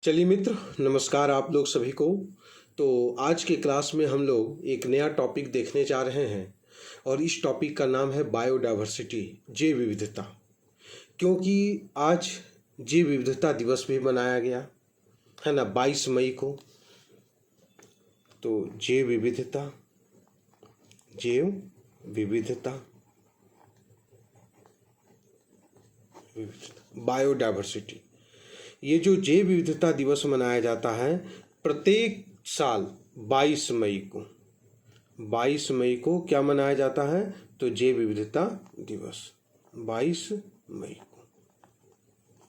चलिए मित्र, नमस्कार आप लोग सभी को। तो आज के क्लास में हम लोग एक नया टॉपिक देखने जा रहे हैं और इस टॉपिक का नाम है बायोडायवर्सिटी, जैव विविधता। क्योंकि आज जैव विविधता दिवस भी मनाया गया है ना, 22 मई को। तो जैव विविधता, बायोडायवर्सिटी, ये जो जैव विविधता दिवस मनाया जाता है प्रत्येक साल 22 मई को। 22 मई को क्या मनाया जाता है? तो जैव विविधता दिवस 22 मई को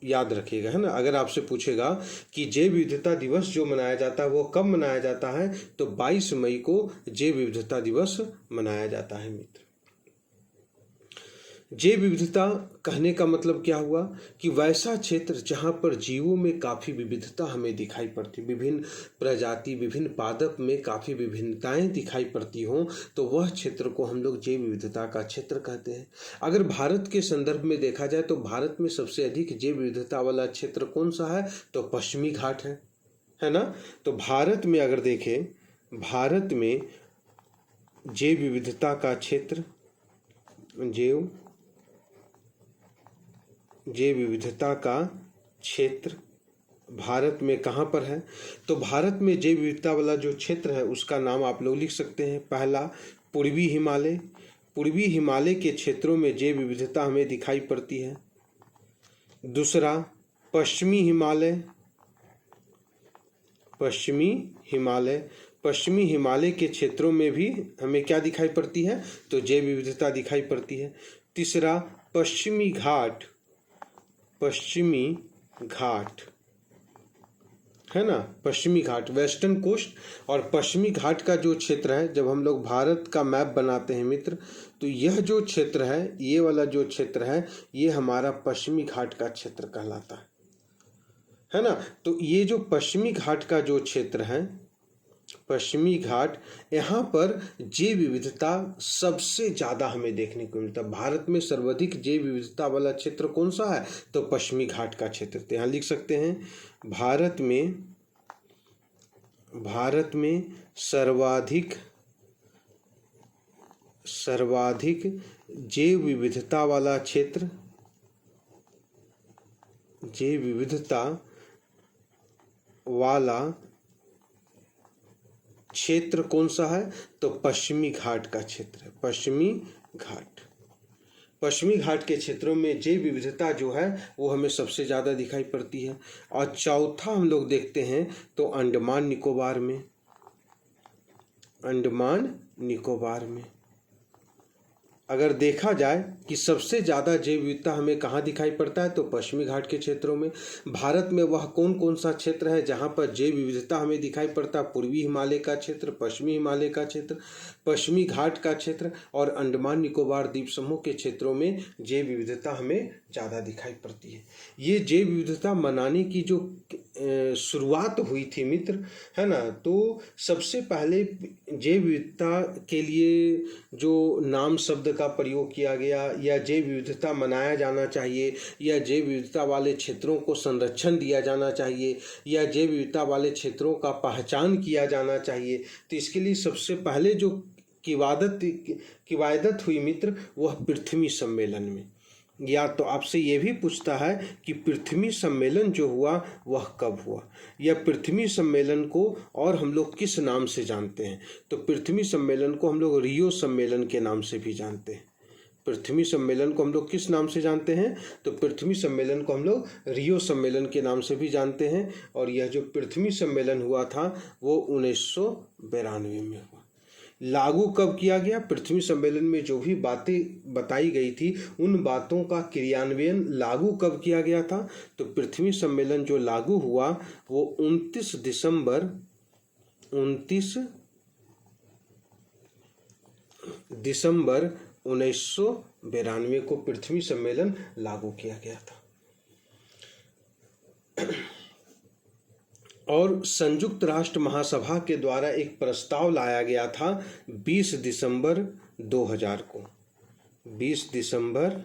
याद रखिएगा, है ना। अगर आपसे पूछेगा कि जैव विविधता दिवस जो मनाया जाता है वो कब मनाया जाता है, तो 22 मई को जैव विविधता दिवस मनाया जाता है मित्र। जैव विविधता कहने का मतलब क्या हुआ कि वैसा क्षेत्र जहाँ पर जीवों में काफ़ी विविधता हमें दिखाई पड़ती, विभिन्न प्रजाति, विभिन्न पादप में काफ़ी विभिन्नताएं दिखाई पड़ती हों, तो वह क्षेत्र को हम लोग जैव विविधता का क्षेत्र कहते हैं। अगर भारत के संदर्भ में देखा जाए तो भारत में सबसे अधिक जैव विविधता वाला क्षेत्र कौन सा है? तो पश्चिमी घाट है ना। तो भारत में अगर देखें, भारत में जैव विविधता का क्षेत्र, जैव विविधता का क्षेत्र भारत में कहाँ पर है? तो भारत में जैव विविधता वाला जो क्षेत्र है उसका नाम आप लोग लिख सकते हैं। पहला, पूर्वी हिमालय। पूर्वी हिमालय के क्षेत्रों में जैव विविधता हमें दिखाई पड़ती है। दूसरा, पश्चिमी हिमालय। पश्चिमी हिमालय के क्षेत्रों में भी हमें क्या दिखाई पड़ती है? तो जैव विविधता दिखाई पड़ती है। तीसरा, पश्चिमी घाट है ना, पश्चिमी घाट, वेस्टर्न कोस्ट और पश्चिमी घाट का जो क्षेत्र है, जब हम लोग भारत का मैप बनाते हैं मित्र, तो यह जो क्षेत्र है, ये वाला जो क्षेत्र है, ये हमारा पश्चिमी घाट का क्षेत्र कहलाता है ना। तो ये जो पश्चिमी घाट का जो क्षेत्र है, पश्चिमी घाट, यहाँ पर जैव विविधता सबसे ज़्यादा हमें देखने को मिलता है। भारत में सर्वाधिक जैव विविधता वाला क्षेत्र कौन सा है? तो पश्चिमी घाट का क्षेत्र। तो यहाँ लिख सकते हैं, भारत में सर्वाधिक जैव विविधता वाला क्षेत्र, जैव विविधता वाला क्षेत्र कौन सा है? तो पश्चिमी घाट का क्षेत्र है। पश्चिमी घाट के क्षेत्रों में जैव विविधता जो है वो हमें सबसे ज़्यादा दिखाई पड़ती है। और चौथा हम लोग देखते हैं तो अंडमान निकोबार में अगर देखा जाए कि सबसे ज़्यादा जैव विविधता हमें कहाँ दिखाई पड़ता है, तो पश्चिमी घाट के क्षेत्रों में। भारत में वह कौन सा क्षेत्र है जहाँ पर जैव विविधता हमें दिखाई पड़ता है? पूर्वी हिमालय का क्षेत्र, पश्चिमी हिमालय का क्षेत्र, पश्चिमी घाट का क्षेत्र और अंडमान निकोबार द्वीप समूह के क्षेत्रों में जैव विविधता हमें ज़्यादा दिखाई पड़ती है। ये जैव विविधता मनाने की जो शुरुआत हुई थी मित्र, है ना, तो सबसे पहले जैव विविधता के लिए जो नाम शब्द का प्रयोग किया गया, या जैव विविधता मनाया जाना चाहिए, या जैव विविधता वाले क्षेत्रों को संरक्षण दिया जाना चाहिए, या जैव विविधता वाले क्षेत्रों का पहचान किया जाना चाहिए, तो इसके लिए सबसे पहले जो किवायदत हुई मित्र, वह पृथ्वी सम्मेलन में। या तो आपसे ये भी पूछता है कि पृथ्वी सम्मेलन जो हुआ वह कब हुआ, या पृथ्वी सम्मेलन को और हम लोग किस नाम से जानते हैं? तो पृथ्वी सम्मेलन को हम लोग रियो सम्मेलन के नाम से भी जानते हैं। पृथ्वी सम्मेलन को हम लोग किस नाम से जानते हैं? तो पृथ्वी सम्मेलन को हम लोग रियो सम्मेलन के नाम से भी जानते हैं। और यह जो पृथ्वी सम्मेलन हुआ था वो 1992 में हुआ। लागू कब किया गया? पृथ्वी सम्मेलन में जो भी बातें बताई गई थी उन बातों का क्रियान्वयन लागू कब किया गया था? तो पृथ्वी सम्मेलन जो लागू हुआ वो 29 दिसंबर 1992 को पृथ्वी सम्मेलन लागू किया गया था। और संयुक्त राष्ट्र महासभा के द्वारा एक प्रस्ताव लाया गया था 20 दिसंबर 2000 को। 20 दिसंबर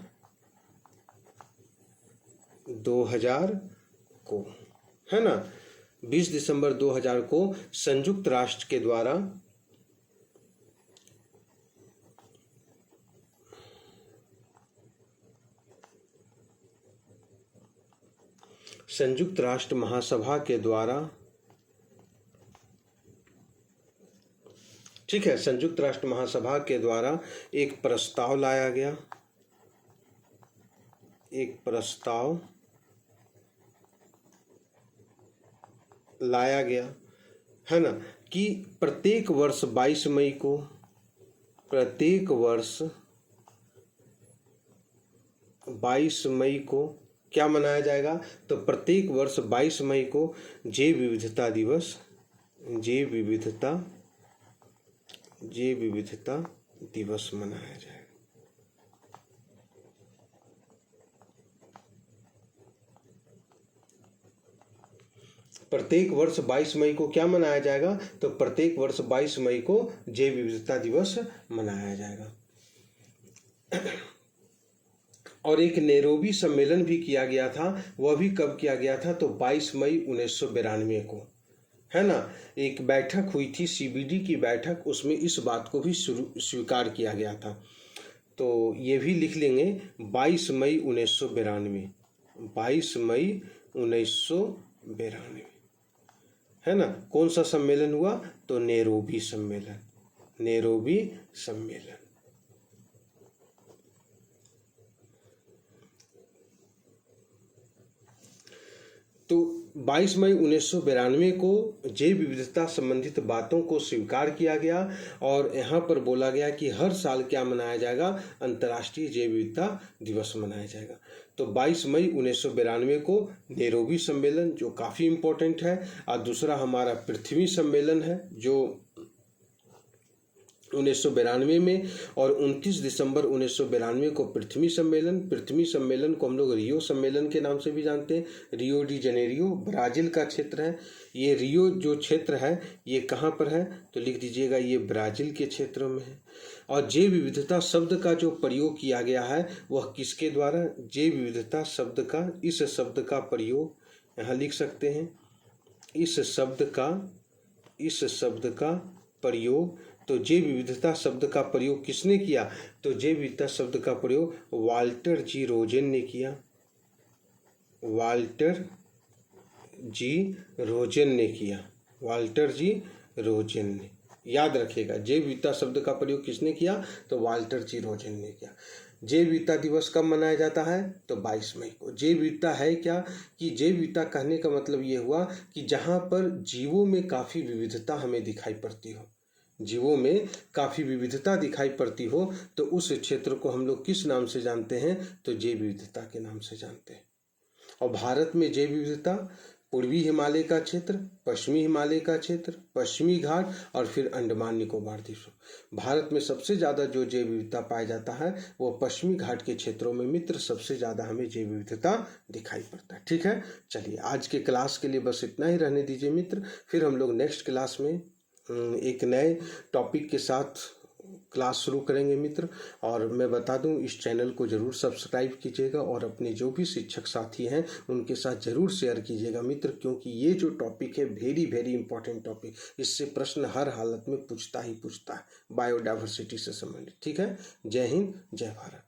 2000 को, है ना। 20 दिसंबर 2000 को संयुक्त राष्ट्र के द्वारा संयुक्त राष्ट्र महासभा के द्वारा, ठीक है, संयुक्त राष्ट्र महासभा के द्वारा एक प्रस्ताव लाया गया, एक प्रस्ताव लाया गया है ना, कि प्रत्येक वर्ष 22 मई को, प्रत्येक वर्ष 22 मई को क्या मनाया जाएगा? तो प्रत्येक वर्ष 22 मई को जैव विविधता दिवस, जैव विविधता दिवस मनाया जाएगा। प्रत्येक वर्ष 22 मई को क्या मनाया जाएगा? तो प्रत्येक वर्ष 22 मई को जैव विविधता दिवस मनाया जाएगा। और एक नैरोबी सम्मेलन भी किया गया था, वह भी कब किया गया था? तो 22 मई 1992 को, है ना। एक बैठक हुई थी, CBD की बैठक, उसमें इस बात को भी स्वीकार किया गया था। तो ये भी लिख लेंगे, 22 मई 1992, 22 मई 1992, है ना। कौन सा सम्मेलन हुआ? तो नैरोबी सम्मेलन, नैरोबी सम्मेलन। तो 22 मई 1992 को जैव विविधता संबंधित बातों को स्वीकार किया गया और यहाँ पर बोला गया कि हर साल क्या मनाया जाएगा? अंतर्राष्ट्रीय जैव विविधता दिवस मनाया जाएगा। तो 22 मई 1992 को नैरोबी सम्मेलन, जो काफ़ी इम्पोर्टेंट है, और दूसरा हमारा पृथ्वी सम्मेलन है जो 1992 में, और 29 दिसंबर 1992 को पृथ्वी सम्मेलन। पृथ्वी सम्मेलन को हम लोग रियो सम्मेलन के नाम से भी जानते हैं। रियो डी जनेरियो ब्राज़ील का क्षेत्र है। ये रियो जो क्षेत्र है ये कहाँ पर है? तो लिख दीजिएगा, ये ब्राज़ील के क्षेत्र में है। और जैव विविधता शब्द का जो प्रयोग किया गया है वह किसके द्वारा? जैव विविधता शब्द का, इस शब्द का प्रयोग यहाँ लिख सकते हैं, इस शब्द का प्रयोग। तो जैव विविधता शब्द का प्रयोग किसने किया? तो जैव विविधता शब्द का प्रयोग वाल्टर जी रोजेन ने किया, वाल्टर जी रोजेन ने किया, वाल्टर जी रोजेन ने। याद रखिएगा, जैव विविधता शब्द का प्रयोग किसने किया? तो वाल्टर जी रोजेन ने किया। जैव विविधता दिवस कब मनाया जाता है? तो 22 मई को। जैव विविधता है क्या? कि जैव विविधता कहने का मतलब ये हुआ कि जहाँ पर जीवों में काफ़ी विविधता हमें दिखाई पड़ती हो, जीवों में काफ़ी विविधता दिखाई पड़ती हो, तो उस क्षेत्र को हम लोग किस नाम से जानते हैं? तो जैव विविधता के नाम से जानते हैं। और भारत में जैव विविधता पूर्वी हिमालय का क्षेत्र, पश्चिमी हिमालय का क्षेत्र, पश्चिमी घाट और फिर अंडमान निकोबार द्वीप। भारत में सबसे ज़्यादा जो जैव विविधता पाया जाता है वो पश्चिमी घाट के क्षेत्रों में मित्र सबसे ज़्यादा हमें जैव विविधता दिखाई पड़ता है। ठीक है, चलिए आज के क्लास के लिए बस इतना ही रहने दीजिए मित्र। फिर हम लोग नेक्स्ट क्लास में एक नए टॉपिक के साथ क्लास शुरू करेंगे मित्र। और मैं बता दूं, इस चैनल को ज़रूर सब्सक्राइब कीजिएगा और अपने जो भी शिक्षक साथी हैं उनके साथ ज़रूर शेयर कीजिएगा मित्र, क्योंकि ये जो टॉपिक है वेरी वेरी इंपॉर्टेंट टॉपिक, इससे प्रश्न हर हालत में पूछता ही पूछता है बायोडाइवर्सिटी से संबंधित। ठीक है, जय हिंद, जय भारत।